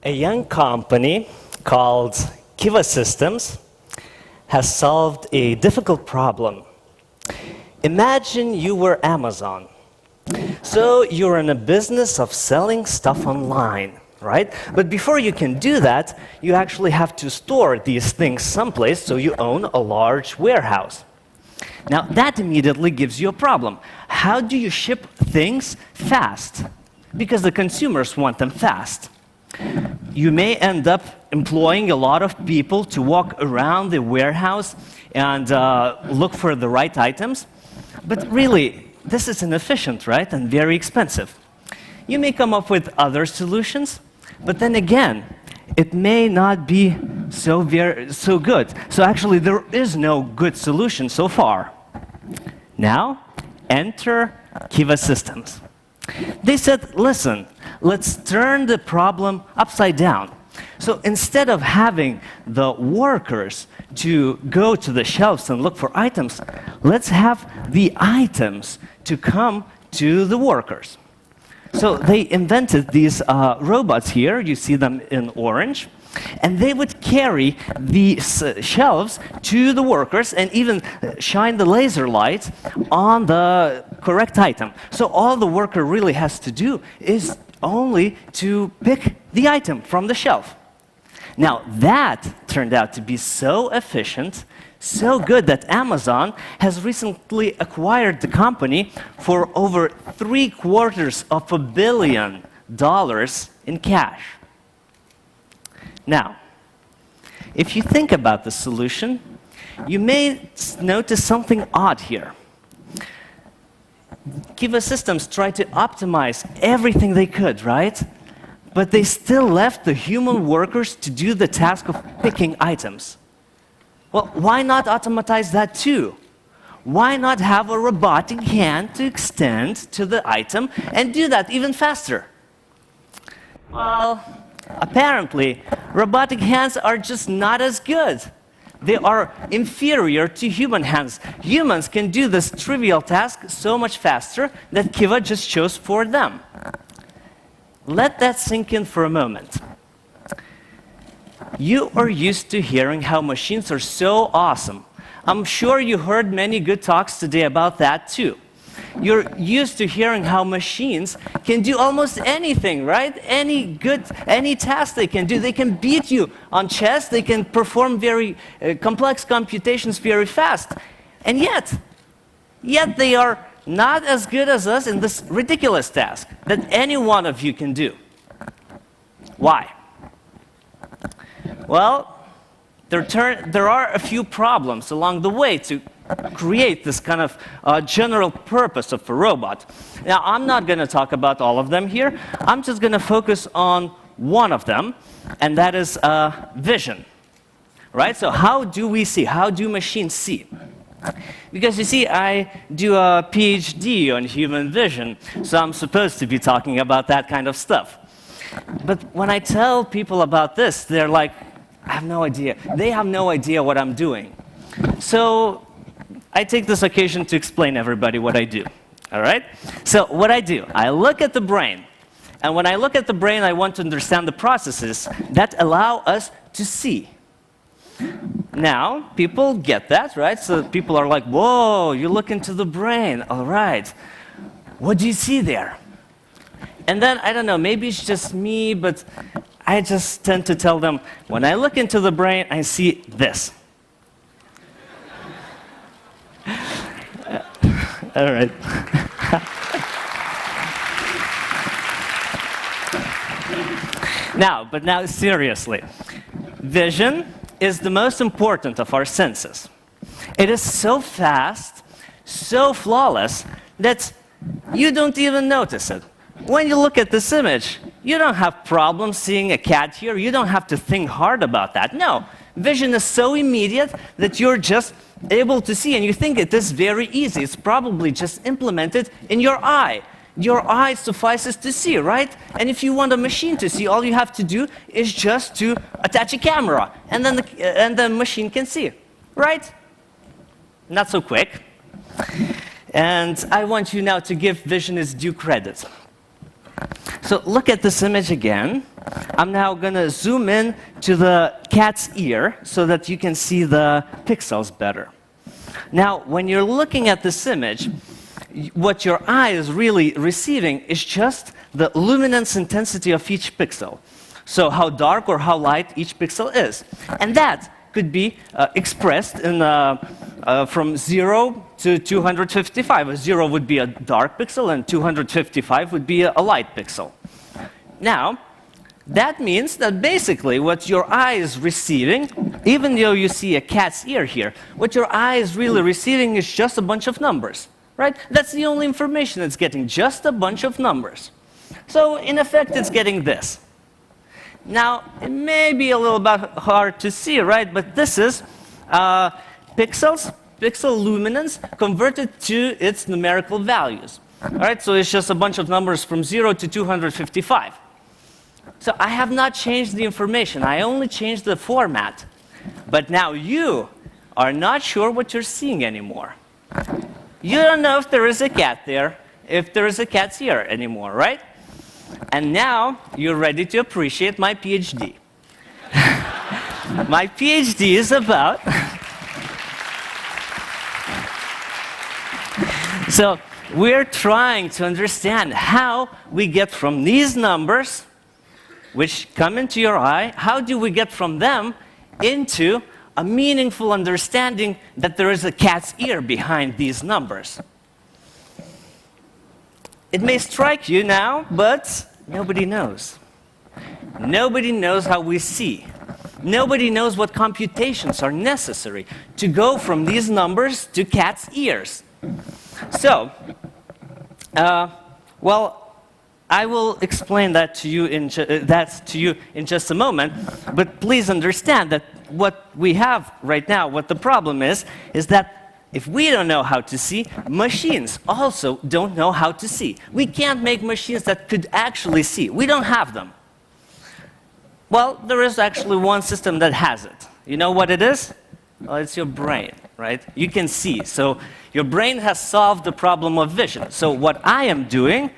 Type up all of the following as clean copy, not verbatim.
A young company called Kiva Systems has solved a difficult problem. Imagine you were Amazon. So you're in a business of selling stuff online, right? But before you can do that, you actually have to store these things someplace, so you own a large warehouse. Now, that immediately gives you a problem. How do you ship things fast? Because the consumers want them fast. You may end up employing a lot of people to walk around the warehouse and look for the right items. But really, this is inefficient, right? And very expensive. You may come up with other solutions, but then again, it may not be so good. So actually, there is no good solution so far. Now, enter Kiva Systems. They said, listen, let's turn the problem upside down. So instead of having the workers to go to the shelves and look for items, let's have the items to come to the workers. So they invented these robots here. You see them in orange. And they would carry these shelves to the workers and even shine the laser light on the correct item. So all the worker really has to do is only to pick the item from the shelf. Now, that turned out to be so efficient, so good that Amazon has recently acquired the company for over $750 million in cash. Now, if you think about the solution, you may notice something odd here. Kiva Systems tried to optimize everything they could, right? But they still left the human workers to do the task of picking items. Well, why not automatize that too? Why not have a robotic hand to extend to the item and do that even faster? Well, apparently, robotic hands are just not as good. They are inferior to human hands. Humans can do this trivial task so much faster that Kiva just chose for them. Let that sink in for a moment. You are used to hearing how machines are so awesome. I'm sure you heard many good talks today about that too. You're used to hearing how machines can do almost anything, right? Any task they can do. They can beat you on chess. They can perform very complex computations very fast. And yet they are not as good as us in this ridiculous task that any one of you can do. Why? Well, there are a few problems along the way to create this kind of general purpose of a robot. Now, I'm not going to talk about all of them here. I'm just going to focus on one of them, and that is vision. Right? So how do we see? How do machines see? Because you see, I do a PhD on human vision, so I'm supposed to be talking about that kind of stuff. But when I tell people about this, they're like, I have no idea. They have no idea what I'm doing. So I take this occasion to explain everybody what I do. All right? So what I do, I look at the brain. And when I look at the brain, I want to understand the processes that allow us to see. Now, people get that, right? So people are like, whoa, you look into the brain. All right. What do you see there? And then, I don't know, maybe it's just me, but I just tend to tell them, when I look into the brain, I see this. All right. Now, seriously. Vision is the most important of our senses. It is so fast, so flawless, that you don't even notice it. When you look at this image, you don't have problems seeing a cat here. You don't have to think hard about that. No, vision is so immediate that you're just able to see, and you think it is very easy. It's probably just implemented in your eye. Your eye suffices to see, right? And if you want a machine to see, all you have to do is just to attach a camera, and then the machine can see, right? Not so quick. And I want you now to give vision its due credit. So look at this image again. I'm now going to zoom in to the cat's ear so that you can see the pixels better. Now, when you're looking at this image, what your eye is really receiving is just the luminance intensity of each pixel. So how dark or how light each pixel is. And that could be expressed in, from 0 to 255. A 0 would be a dark pixel, and 255 would be a light pixel. Now, that means that basically what your eye is receiving, even though you see a cat's ear here, what your eye is really receiving is just a bunch of numbers, right? That's the only information it's getting, just a bunch of numbers. So in effect, it's getting this. Now, it may be a little bit hard to see, right? But this is pixels, pixel luminance, converted to its numerical values. All right, so it's just a bunch of numbers from 0 to 255. So I have not changed the information. I only changed the format. But now you are not sure what you're seeing anymore. You don't know if there is a cat there, if there is a cat's ear anymore, right? And now you're ready to appreciate my PhD. My PhD is about... So we're trying to understand how we get from these numbers, which come into your eye, how do we get from them into a meaningful understanding that there is a cat's ear behind these numbers? It may strike you now, but nobody knows. Nobody knows how we see. Nobody knows what computations are necessary to go from these numbers to cat's ears. So, well, I will explain that to you in just a moment, but please understand that what we have right now, what the problem is that if we don't know how to see, machines also don't know how to see. We can't make machines that could actually see. We don't have them. Well, there is actually one system that has it. You know what it is? Well, it's your brain, right? You can see. So your brain has solved the problem of vision. So what I am doing,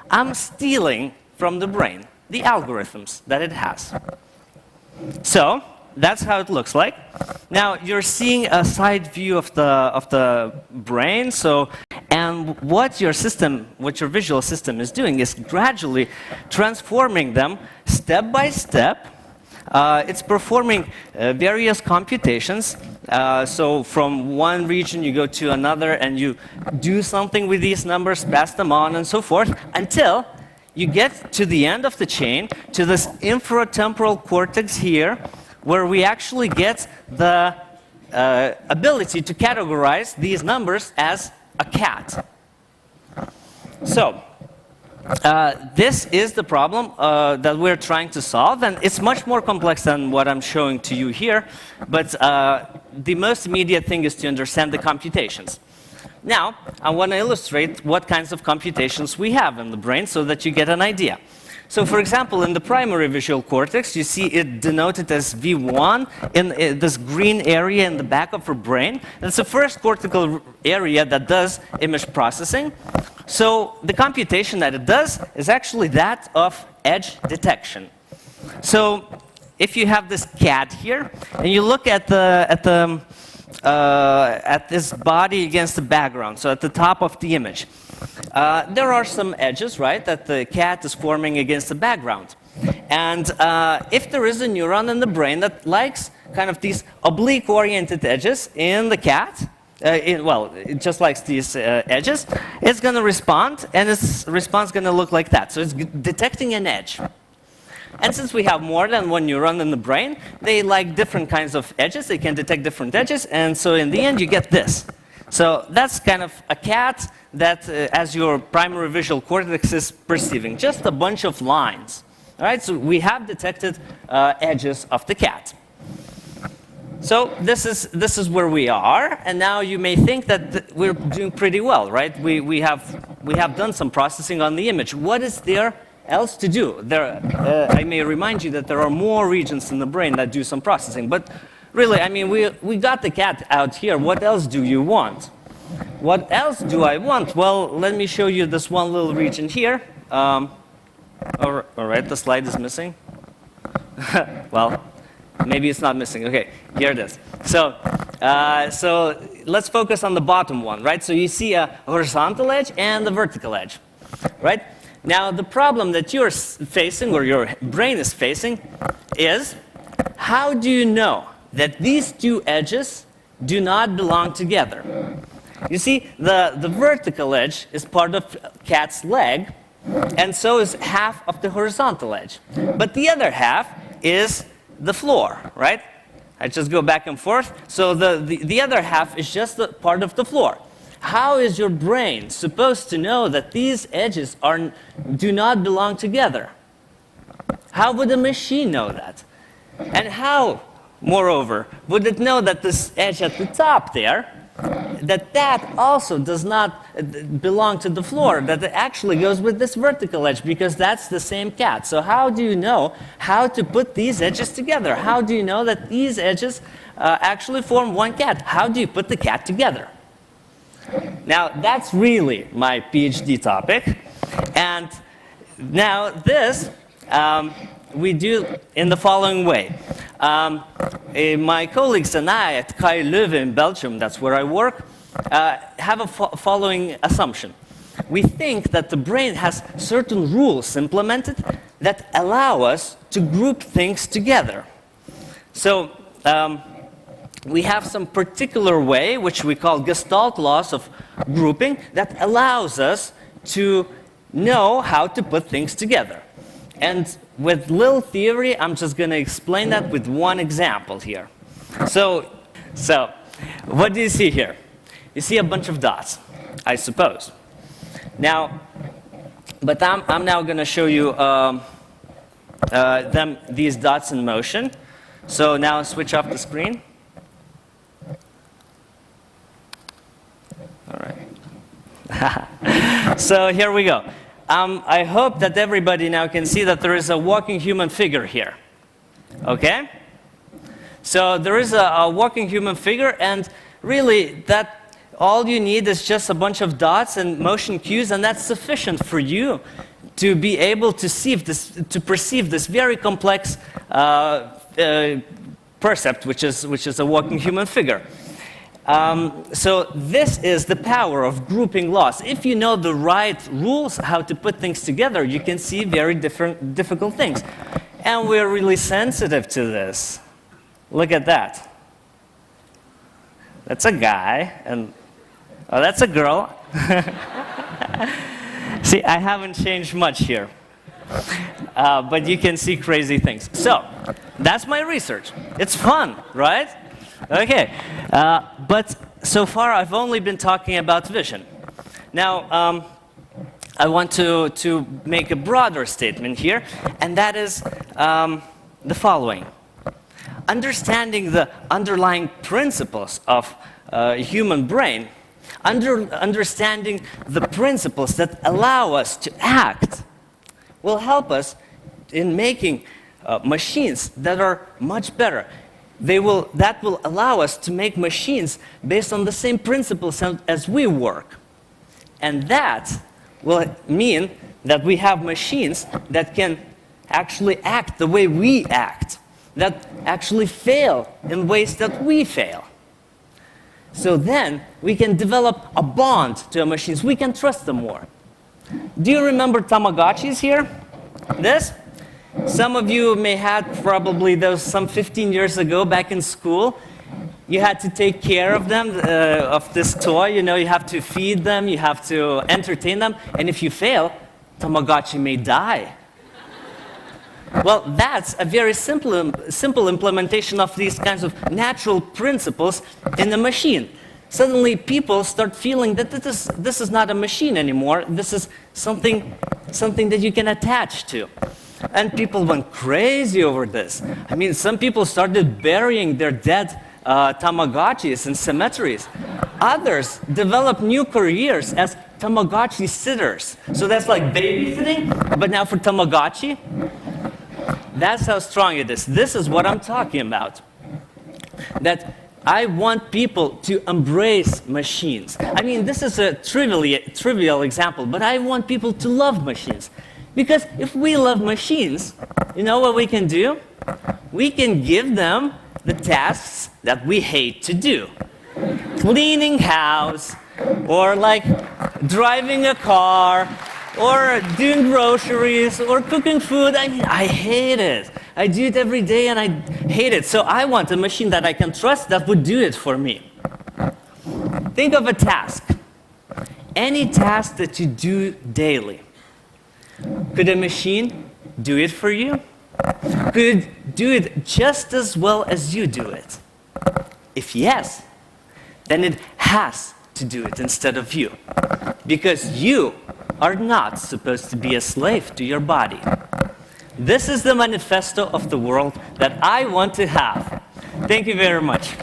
I'm stealing from the brain the algorithms that it has. So that's how it looks like. Now you're seeing a side view of the brain. So, and what your visual system is doing is gradually transforming them step by step. It's performing various computations. So from one region you go to another and you do something with these numbers, pass them on and so forth, until you get to the end of the chain, to this infratemporal cortex here, where we actually get the ability to categorize these numbers as a cat. So this is the problem that we're trying to solve, and it's much more complex than what I'm showing to you here, but the most immediate thing is to understand the computations. Now, I want to illustrate what kinds of computations we have in the brain so that you get an idea. So, for example, in the primary visual cortex, you see it denoted as V1 in this green area in the back of our brain. That's the first cortical area that does image processing. So the computation that it does is actually that of edge detection. So if you have this cat here, and you look at this body against the background, so at the top of the image, there are some edges, right, that the cat is forming against the background. And if there is a neuron in the brain that likes kind of these oblique-oriented edges in the cat, it just likes these edges, it's going to respond, and its response is going to look like that. So it's detecting an edge. And since we have more than one neuron in the brain, they like different kinds of edges. They can detect different edges, and so in the end, you get this. So that's kind of a cat that, as your primary visual cortex is perceiving, just a bunch of lines. All right, so we have detected edges of the cat. So this is where we are, and now you may think that we're doing pretty well, right? We have done some processing on the image. What is there else to do? I may remind you that there are more regions in the brain that do some processing, but really, I mean, we got the cat out here. What else do you want? What else do I want? Well, let me show you this one little region here. All right, the slide is missing. Well, maybe it's not missing. Okay, here it is. So let's focus on the bottom one, right? So you see a horizontal edge and the vertical edge, right? Now, the problem that you're facing, or your brain is facing, is how do you know that these two edges do not belong together? You see, the vertical edge is part of cat's leg, and so is half of the horizontal edge. But the other half is the floor, right? I just go back and forth. So the other half is just the part of the floor. How is your brain supposed to know that these edges do not belong together? How would a machine know that? And how, moreover, would it know that this edge at the top there, that also does not belong to the floor, that it actually goes with this vertical edge, because that's the same cat? So how do you know how to put these edges together? How do you know that these edges actually form one cat? How do you put the cat together? Now, that's really my PhD topic. And now this we do in the following way. My colleagues and I at KU Leuven in Belgium, that's where I work, have a following assumption. We think that the brain has certain rules implemented that allow us to group things together. So we have some particular way, which we call Gestalt laws of grouping, that allows us to know how to put things together. And with little theory, I'm just going to explain that with one example here. So what do you see here? You see a bunch of dots, I suppose. Now, but I'm now going to show you these dots in motion. So now switch off the screen. All right. So here we go. I hope that everybody now can see that there is a walking human figure here. Okay? So there is a walking human figure, and really that all you need is just a bunch of dots and motion cues, and that's sufficient for you to be able to perceive this very complex percept, which is a walking human figure. So this is the power of grouping laws. If you know the right rules, how to put things together, you can see very difficult things. And we're really sensitive to this. Look at that. That's a guy, and oh, that's a girl. See, I haven't changed much here. But you can see crazy things. So, that's my research. It's fun, right? Okay, but so far I've only been talking about vision. Now, I want to make a broader statement here, and that is the following. Understanding the underlying principles of human brain, understanding the principles that allow us to act, will help us in making machines that are much better. That will allow us to make machines based on the same principles as we work. And that will mean that we have machines that can actually act the way we act, that actually fail in ways that we fail. So then we can develop a bond to our machines. We can trust them more. Do you remember Tamagotchis here? This? Some of you may have probably those some 15 years ago back in school. You had to take care of them, of this toy. You know, you have to feed them, you have to entertain them, and if you fail, Tamagotchi may die. Well, that's a very simple implementation of these kinds of natural principles in the machine. Suddenly, people start feeling that this is not a machine anymore. This is something that you can attach to. And people went crazy over this. I mean, some people started burying their dead Tamagotchis in cemeteries. Others developed new careers as Tamagotchi sitters. So that's like babysitting, but now for Tamagotchi. That's how strong it is. This is what I'm talking about. That I want people to embrace machines. I mean, this is a trivial example, but I want people to love machines. Because if we love machines, you know what we can do? we can give them the tasks that we hate to do. Cleaning house, or like driving a car, or doing groceries, or cooking food. I mean, I hate it. I do it every day and I hate it. So I want a machine that I can trust that would do it for me. Think of a task. Any task that you do daily. Could a machine do it for you? Could it do it just as well as you do it? If yes, then it has to do it instead of you. Because you are not supposed to be a slave to your body. This is the manifesto of the world that I want to have. Thank you very much.